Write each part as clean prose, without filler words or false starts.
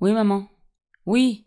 Oui, maman. Oui.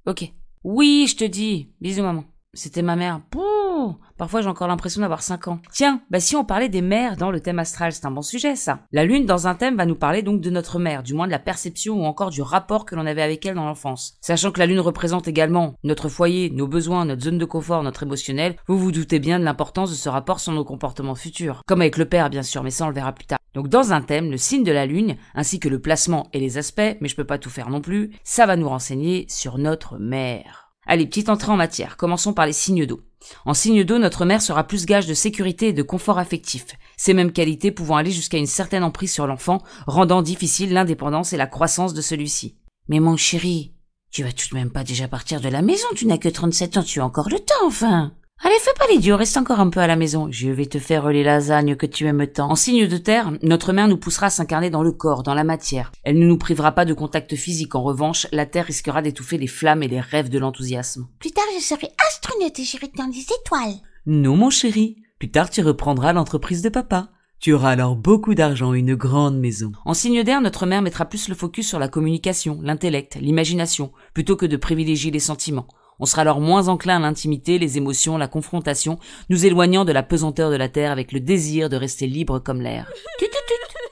Ok. Oui, je te dis. Bisous, maman. C'était ma mère. Pouh, parfois j'ai encore l'impression d'avoir 5 ans. Tiens, si on parlait des mères dans le thème astral, c'est un bon sujet ça. La lune dans un thème va nous parler donc de notre mère, du moins de la perception ou encore du rapport que l'on avait avec elle dans l'enfance. Sachant que la lune représente également notre foyer, nos besoins, notre zone de confort, notre émotionnel, vous vous doutez bien de l'importance de ce rapport sur nos comportements futurs. Comme avec le père bien sûr, mais ça on le verra plus tard. Donc dans un thème, le signe de la lune, ainsi que le placement et les aspects, mais je peux pas tout faire non plus, ça va nous renseigner sur notre mère. Allez, petite entrée en matière, commençons par les signes d'eau. En signe d'eau, notre mère sera plus gage de sécurité et de confort affectif, ces mêmes qualités pouvant aller jusqu'à une certaine emprise sur l'enfant, rendant difficile l'indépendance et la croissance de celui-ci. Mais mon chéri, tu vas tout de même pas déjà partir de la maison, tu n'as que 37 ans, tu as encore le temps enfin. Allez, fais pas l'idiot, reste encore un peu à la maison. Je vais te faire les lasagnes que tu aimes tant. En signe de terre, notre mère nous poussera à s'incarner dans le corps, dans la matière. Elle ne nous privera pas de contact physique. En revanche, la terre risquera d'étouffer les flammes et les rêves de l'enthousiasme. Plus tard, je serai astronaute et j'irai dans les étoiles. Non, mon chéri. Plus tard, tu reprendras l'entreprise de papa. Tu auras alors beaucoup d'argent et une grande maison. En signe d'air, notre mère mettra plus le focus sur la communication, l'intellect, l'imagination, plutôt que de privilégier les sentiments. On sera alors moins enclin à l'intimité, les émotions, la confrontation, nous éloignant de la pesanteur de la terre avec le désir de rester libre comme l'air.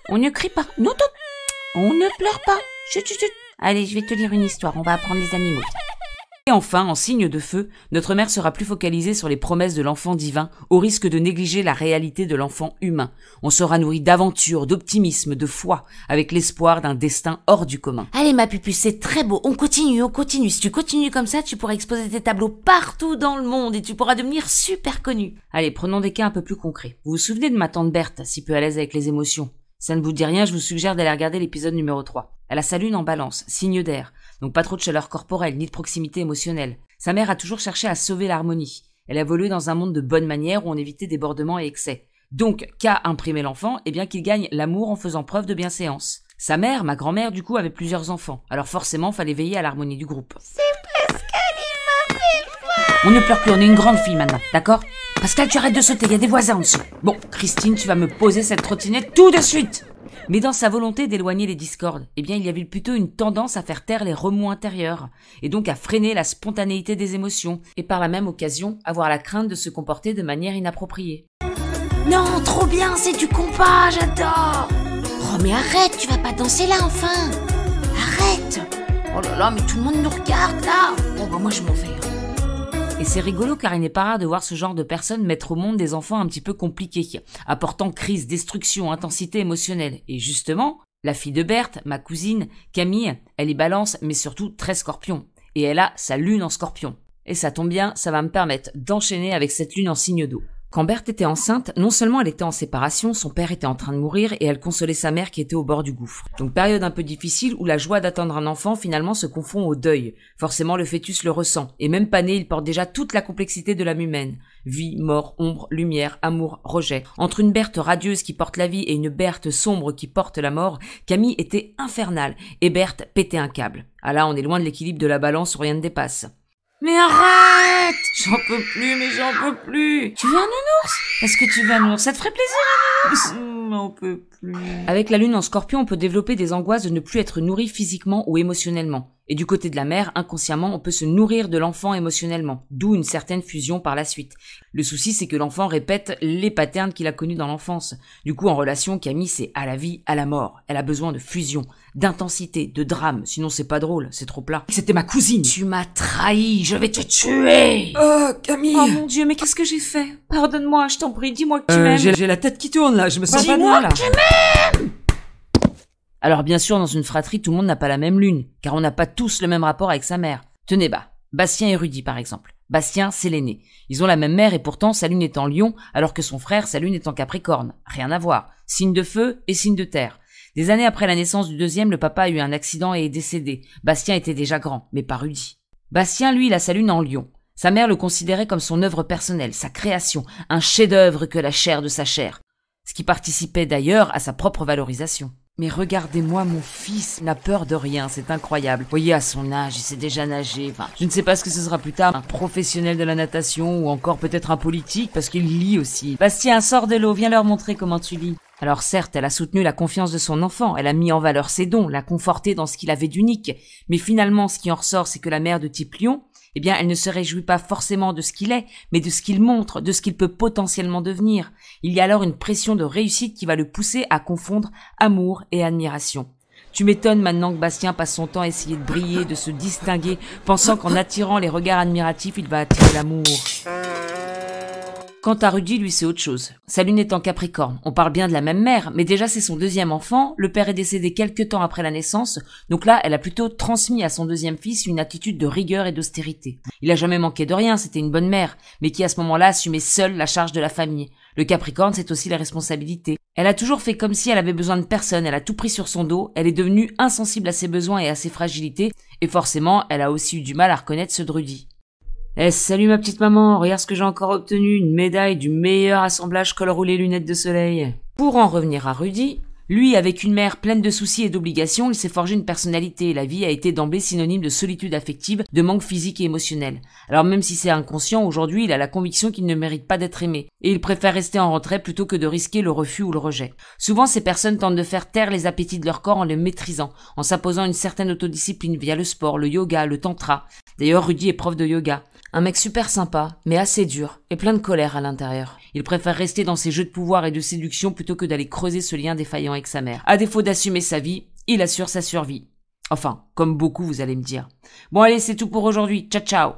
On ne crie pas. Non, on ne pleure pas. Chut. Allez, je vais te lire une histoire, on va apprendre les animaux. Et enfin, en signe de feu, notre mère sera plus focalisée sur les promesses de l'enfant divin, au risque de négliger la réalité de l'enfant humain. On sera nourri d'aventure, d'optimisme, de foi, avec l'espoir d'un destin hors du commun. Allez ma pupuce, c'est très beau, on continue. Si tu continues comme ça, tu pourras exposer tes tableaux partout dans le monde et tu pourras devenir super connu. Allez, prenons des cas un peu plus concrets. Vous vous souvenez de ma tante Berthe, si peu à l'aise avec les émotions? Ça ne vous dit rien, je vous suggère d'aller regarder l'épisode numéro 3. Elle a sa lune en balance, signe d'air, donc pas trop de chaleur corporelle ni de proximité émotionnelle. Sa mère a toujours cherché à sauver l'harmonie. Elle a évolué dans un monde de bonne manière où on évitait débordements et excès. Donc, qu'a imprimé l'enfant? Eh bien qu'il gagne l'amour en faisant preuve de bienséance. Sa mère, ma grand-mère du coup, avait plusieurs enfants, alors forcément fallait veiller à l'harmonie du groupe. C'est parce qu'elle m'a fait peur. On ne pleure plus, on est une grande fille maintenant, d'accord? Pascal, tu arrêtes de sauter, il y a des voisins en dessous. Bon, Christine, tu vas me poser cette trottinette tout de suite. Mais dans sa volonté d'éloigner les discordes, eh bien il y avait plutôt une tendance à faire taire les remous intérieurs, et donc à freiner la spontanéité des émotions, et par la même occasion avoir la crainte de se comporter de manière inappropriée. Non, trop bien, c'est du compas, j'adore. Oh mais arrête, tu vas pas danser là enfin. Arrête. Oh là là, mais tout le monde nous regarde là. Bon bah moi je m'en vais. Et c'est rigolo car il n'est pas rare de voir ce genre de personnes mettre au monde des enfants un petit peu compliqués, apportant crise, destruction, intensité émotionnelle. Et justement, la fille de Berthe, ma cousine, Camille, elle est balance mais surtout très scorpion. Et elle a sa lune en scorpion. Et ça tombe bien, ça va me permettre d'enchaîner avec cette lune en signe d'eau. Quand Berthe était enceinte, non seulement elle était en séparation, son père était en train de mourir et elle consolait sa mère qui était au bord du gouffre. Donc période un peu difficile où la joie d'attendre un enfant finalement se confond au deuil. Forcément le fœtus le ressent, et même pas né, il porte déjà toute la complexité de l'âme humaine. Vie, mort, ombre, lumière, amour, rejet. Entre une Berthe radieuse qui porte la vie et une Berthe sombre qui porte la mort, Camille était infernale et Berthe pétait un câble. Ah là on est loin de l'équilibre de la balance où rien ne dépasse. Mais arrête! J'en peux plus, mais j'en peux plus! Tu veux un nounours? Est-ce que tu veux un nounours? Ça te ferait plaisir, un nounours? J'en peux plus. Avec la lune en scorpion, on peut développer des angoisses de ne plus être nourri physiquement ou émotionnellement. Et du côté de la mère, inconsciemment, on peut se nourrir de l'enfant émotionnellement, d'où une certaine fusion par la suite. Le souci, c'est que l'enfant répète les patterns qu'il a connus dans l'enfance. Du coup, en relation, Camille, c'est à la vie, à la mort. Elle a besoin de fusion, d'intensité, de drame, sinon c'est pas drôle, c'est trop plat. C'était ma cousine. Tu m'as trahi, je vais te tuer. Oh, Camille. Oh mon Dieu, mais qu'est-ce que j'ai fait? Pardonne-moi, je t'en prie, dis-moi que tu m'aimes. J'ai la tête qui tourne là, je me sens pas bien là. Alors bien sûr, dans une fratrie, tout le monde n'a pas la même lune, car on n'a pas tous le même rapport avec sa mère. Tenez bas, Bastien et Rudy par exemple. Bastien, c'est l'aîné. Ils ont la même mère et pourtant sa lune est en Lion, alors que son frère, sa lune est en Capricorne. Rien à voir. Signe de feu et signe de terre. Des années après la naissance du deuxième, le papa a eu un accident et est décédé. Bastien était déjà grand, mais pas Rudy. Bastien, lui, il a sa lune en Lion. Sa mère le considérait comme son œuvre personnelle, sa création, un chef-d'œuvre que la chair de sa chair. Ce qui participait d'ailleurs à sa propre valorisation. Mais regardez-moi, mon fils n'a peur de rien, c'est incroyable. Vous voyez, à son âge, il sait déjà nager. Enfin, je ne sais pas ce que ce sera plus tard, un professionnel de la natation ou encore peut-être un politique parce qu'il lit aussi. Bastien, sors de l'eau, viens leur montrer comment tu lis. Alors certes, elle a soutenu la confiance de son enfant, elle a mis en valeur ses dons, l'a conforté dans ce qu'il avait d'unique, mais finalement ce qui en ressort c'est que la mère de type lion, eh bien elle ne se réjouit pas forcément de ce qu'il est, mais de ce qu'il montre, de ce qu'il peut potentiellement devenir. Il y a alors une pression de réussite qui va le pousser à confondre amour et admiration. Tu m'étonnes maintenant que Bastien passe son temps à essayer de briller, de se distinguer, pensant qu'en attirant les regards admiratifs, il va attirer l'amour. Quant à Rudy, lui, c'est autre chose. Sa lune est en Capricorne. On parle bien de la même mère, mais déjà c'est son deuxième enfant. Le père est décédé quelques temps après la naissance, donc là, elle a plutôt transmis à son deuxième fils une attitude de rigueur et d'austérité. Il a jamais manqué de rien, c'était une bonne mère, mais qui à ce moment-là assumait seule la charge de la famille. Le Capricorne, c'est aussi les responsabilités. Elle a toujours fait comme si elle avait besoin de personne, elle a tout pris sur son dos, elle est devenue insensible à ses besoins et à ses fragilités, et forcément, elle a aussi eu du mal à reconnaître ce Rudy. Eh, salut ma petite maman, regarde ce que j'ai encore obtenu, une médaille du meilleur assemblage col roulé lunettes de soleil. Pour en revenir à Rudy, lui, avec une mère pleine de soucis et d'obligations, il s'est forgé une personnalité. La vie a été d'emblée synonyme de solitude affective, de manque physique et émotionnel. Alors même si c'est inconscient, aujourd'hui, il a la conviction qu'il ne mérite pas d'être aimé. Et il préfère rester en retrait plutôt que de risquer le refus ou le rejet. Souvent, ces personnes tentent de faire taire les appétits de leur corps en les maîtrisant, en s'imposant une certaine autodiscipline via le sport, le yoga, le tantra. D'ailleurs, Rudy est prof de yoga. Un mec super sympa, mais assez dur, et plein de colère à l'intérieur. Il préfère rester dans ses jeux de pouvoir et de séduction plutôt que d'aller creuser ce lien défaillant avec sa mère. À défaut d'assumer sa vie, il assure sa survie. Enfin, comme beaucoup vous allez me dire. Bon allez, c'est tout pour aujourd'hui. Ciao ciao.